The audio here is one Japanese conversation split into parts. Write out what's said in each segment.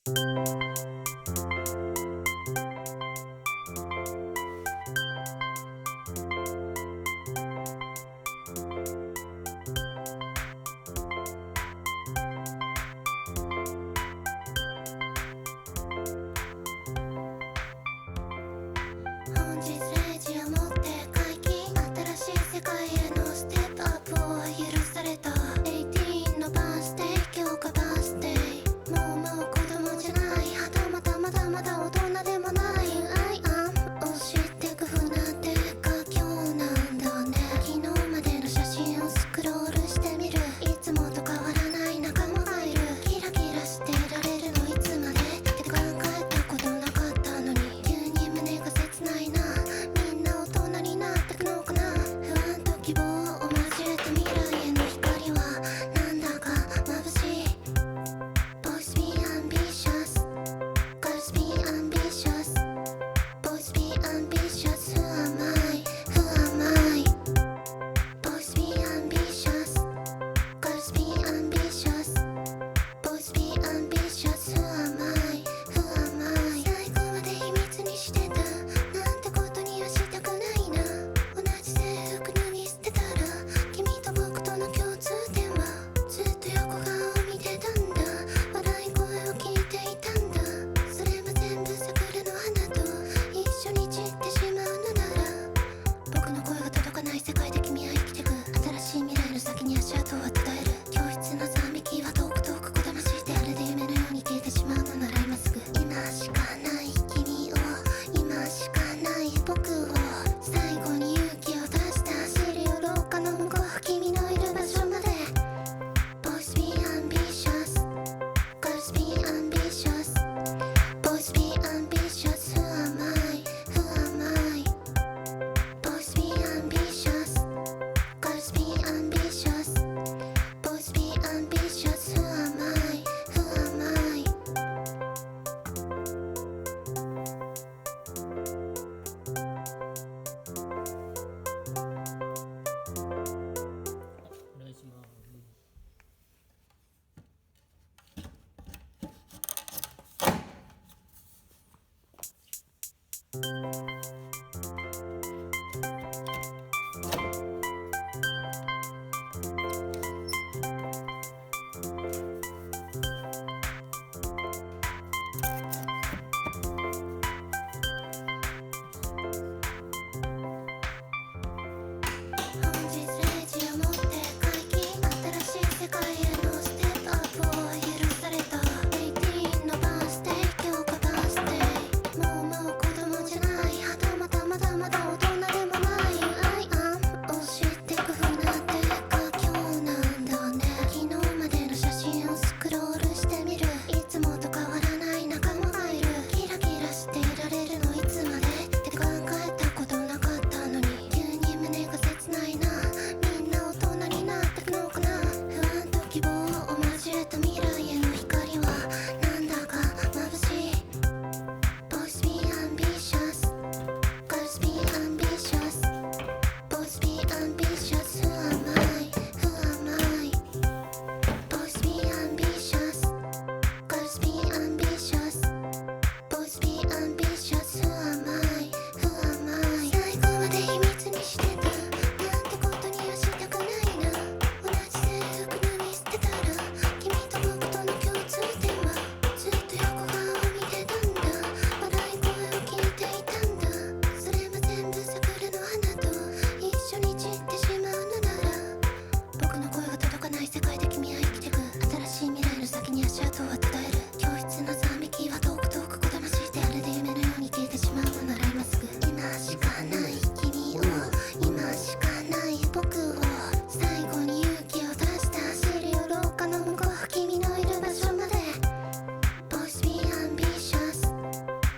本日0時をもって解禁、新しい世界へのステップアップを許された18のバースデー、今日がバースデー。もう子供じゃない、はたまたまだまだ大人でもない I am を知ってく不なんてか今日なんだね。昨日までの写真をスクロールしてみる、いつもと変わらない仲間がいる。キラキラしてられるのいつまでって考えたことなかったのに、急に胸が切ないな。みんな大人になってくのかな。不安と希望を交えた未来への光はなんだか眩しい。 Boys be ambitious, girls be ambitious, boys be ambitious. Who am I? Who am I? Boys be ambitious, girls be ambitious, boys be ambitious. Who am I? Who am I? 最後まで秘密にしてたなんてことにはしたくないな。同じ制服脱ぎ捨てたら君と僕との共通点はずっと横顔を見てたんだ。笑い声を聞いていたんだ。それも全部桜の花と一緒に散ってしまうのなら、僕の声が届かない世界で君は生きてく。新しい未来の先に足跡を伝える。教室の惨劇は遠く遠くこだましいて、あれで夢のように消えてしまうのなら今すぐ。今しかない君を、今しかない僕を、最後に勇気を出して走るよ廊下の向こう、君のいる場所まで。 Boys be ambitious, girls be ambitious, boys be ambitious. Who am I? Who am I? Boys be ambitious, girls be ambitious, boys be ambitious. Who am I? Who am I? お願いします。本日0時をもって解禁、新しい世界へのステップアップを許された18のバースデー、今日がバースデー。もう子供じゃない、はたまたまだまだ大人でもない I am を知ってく不なんてか今日なんだね。昨日までの写真をスクロールしてみる、いつもと変わらない仲間がいる。キラキラしていられるのいつまでって考えたことなかったのに、急に胸が切ないな。みんな大人になってくのかな。不安と希望を交えた未来への光はなんだか眩しい。 Boys be ambitious, girls be ambitious, boys be ambitious. Who am I? Who am I? Boys be ambitious, girls be ambitious, boys be ambitious. Who am I? Who am I? 最後まで秘密にしてたなんてことにはしたくないな。同じ制服脱ぎ捨てたら君と僕との共通点はずっと横顔を見てたんだ。笑い声を聞いていたんだ。それも全部桜の花と一緒に散ってしまうのなら、僕の声が届かない世界で君は生きてく。新しい未来の先に足跡を伝える。教室の惨劇は遠く遠くこだましいて、あれで夢のように消えてしまうのなら今すぐ。今しかない君を、今しかない僕を、最後に勇気を出して走るよ廊下の向こう、君のいる場所まで。 Boys be ambitious,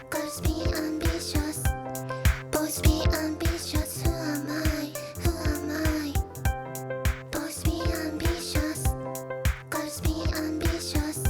girls be ambitious, boys be ambitious. Who am I? Who am I? Boys be ambitious, girls be ambitious,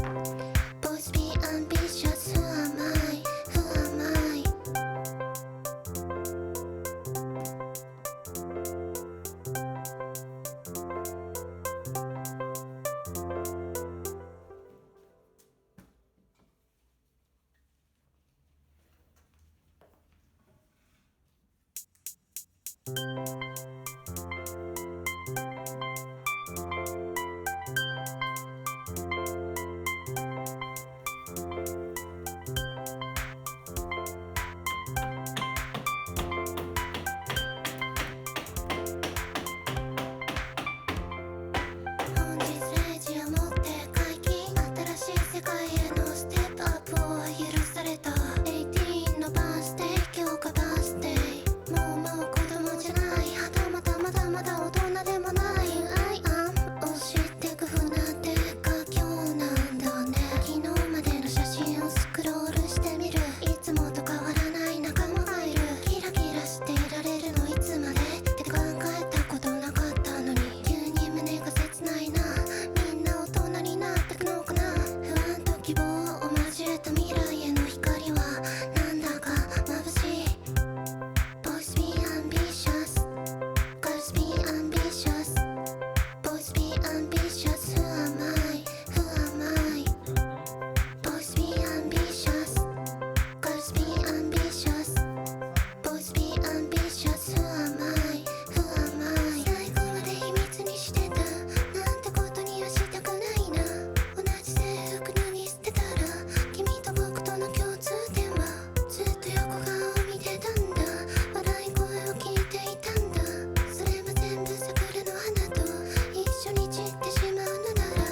本日0時をもって解禁、新しい世界へのステップアップを許された18のバースデー、今日がバースデー。もう子供じゃない、はたまたまだまだ大人でもない I am を知ってく船ってか今日なんだね。昨日までの写真をスクロールしてみる、いつもと変わらない仲間がいる。キラキラしていられるのいつまでって考えたことなかったのに、急に胸が切ないな。みんな大人になってくのかな。不安と希望を交えた未来への光はなんだか眩しい。 Boys be ambitious, girls be ambitious, boys be ambitious, who am I, who am I. Boys be ambitious, girls be ambitious, boys be ambitious, who am I, who am I. 最後まで秘密にしてたなんてことにはしたくないな。同じ制服脱ぎ捨てたら君と僕との共通点はずっと横顔を見てたんだ。笑い声を聞いていたんだ。それも全部桜の花と一緒に散ってしまうのなら、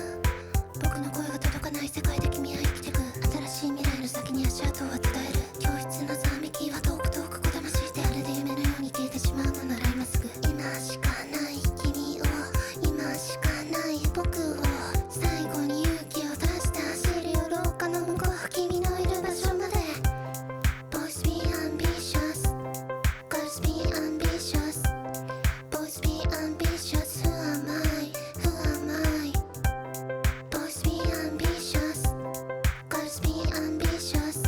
僕の声が届かない世界で君は生きてく。新しい未来の先に足跡を伝える。教室のざわめきは遠く遠くこだましてあれで夢のように消えてしまうのなら今すぐ。今しかない君を、今しかない僕を、最後に勇気を出して走るよ廊下の向こう、君のいる場所まで。 Boys be ambitious, girls be ambitious, boys be ambitious, who am I, who am I. Boys be ambitious, girls be ambitious,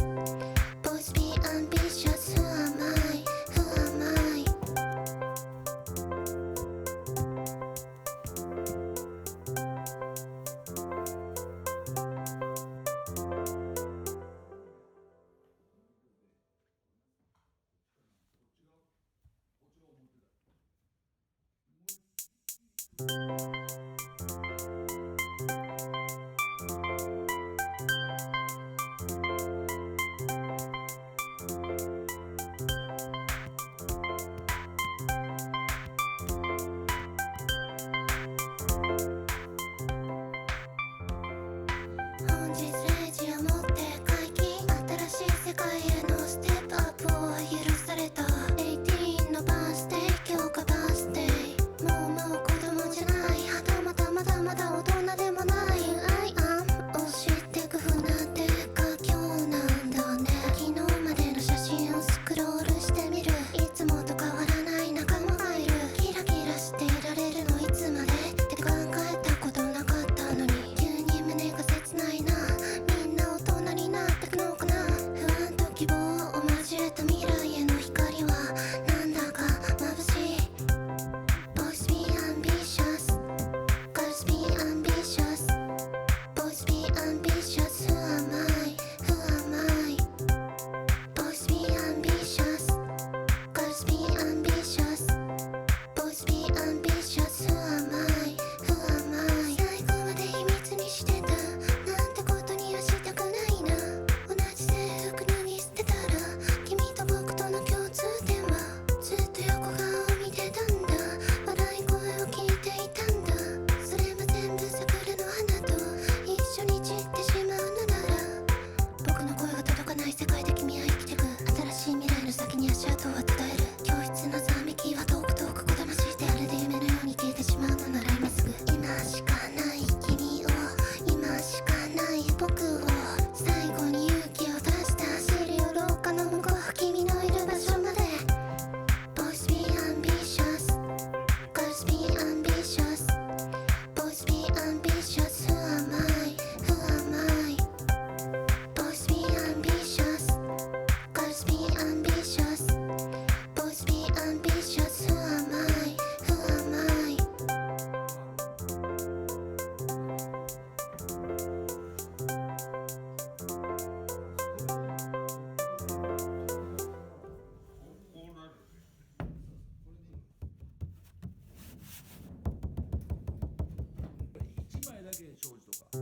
本日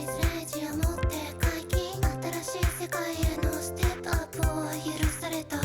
0時をもって解禁、新しい世界へのステップアップを許された。